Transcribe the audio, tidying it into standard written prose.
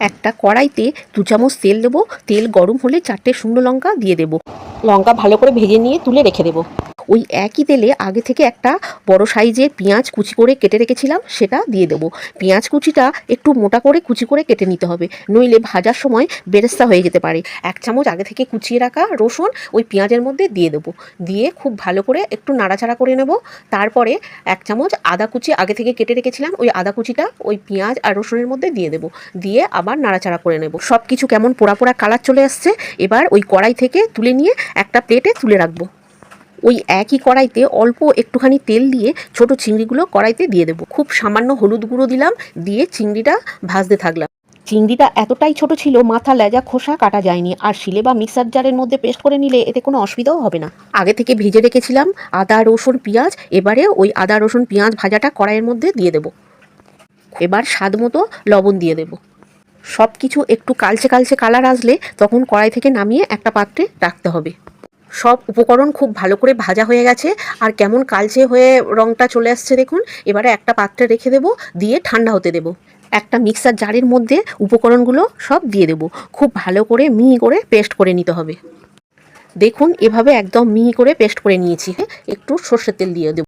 একটা কড়াইতে 2 চামচ তেল দেবো। তেল গরম হলে 4টে শুকনো লঙ্কা দিয়ে দেবো। লঙ্কা ভালো করে ভেজে নিয়ে তুলে রেখে দেবো। ওই একই তেলে আগে থেকে একটা বড় সাইজের পেঁয়াজ কুচি করে কেটে রেখেছিলাম, সেটা দিয়ে দেবো। পেঁয়াজ কুচিটা একটু মোটা করে কুচি করে কেটে নিতে হবে, নইলে ভাজার সময় বেরেস্তা হয়ে যেতে পারে। 1 চামচ আগে থেকে কুচিয়ে রাখা রসুন ওই পেঁয়াজের মধ্যে দিয়ে দেবো। দিয়ে খুব ভালো করে একটু নাড়াচাড়া করে নেব। তারপরে 1 চামচ আদা কুচি আগে থেকে কেটে রেখেছিলাম, ওই আদা কুচিটা ওই পেঁয়াজ আর রসুনের মধ্যে দিয়ে দেবো। দিয়ে আবার নাড়াচাড়া করে নেব। সব কিছু কেমন পোড়া পোড়া কালার চলে আসছে। এবার ওই কড়াই থেকে তুলে নিয়ে একটা প্লেটে তুলে রাখবো। ওই একই কড়াইতে অল্প একটুখানি তেল দিয়ে ছোট চিংড়িগুলো কড়াইতে দিয়ে দেবো। খুব সামান্য হলুদ গুঁড়ো দিলাম, দিয়ে চিংড়িটা ভাজতে থাকলাম। চিংড়িটা এতটাই ছোট ছিল, মাথা লেজা খোসা কাটা যায়নি। আর শিলে বা মিক্সার জারের মধ্যে পেস্ট করে নিলে এতে কোনো অসুবিধাও হবে না। আগে থেকে ভেজে রেখেছিলাম আদা রসুন পেঁয়াজ। এবারে ওই আদা রসুন পেঁয়াজ ভাজাটা কড়াইয়ের মধ্যে দিয়ে দেবো। এবার স্বাদ মতো লবণ দিয়ে দেবো। সব কিছু একটু কালচে কালচে কালার আসলে তখন কড়াই থেকে নামিয়ে একটা পাত্রে রাখতে হবে। সব উপকরণ খুব ভালো করে ভাজা হয়ে গেছে, আর কেমন কালচে হয়ে রঙটা চলে আসছে দেখুন। এবারে একটা পাত্রে রেখে দেবো, দিয়ে ঠান্ডা হতে দেবো। একটা মিক্সার জারের মধ্যে উপকরণগুলো সব দিয়ে দেবো। খুব ভালো করে মিহি করে পেস্ট করে নিতে হবে। দেখুন এভাবে একদম মিহি করে পেস্ট করে নিয়েছি। একটু সর্ষের তেল দিয়ে দেবো।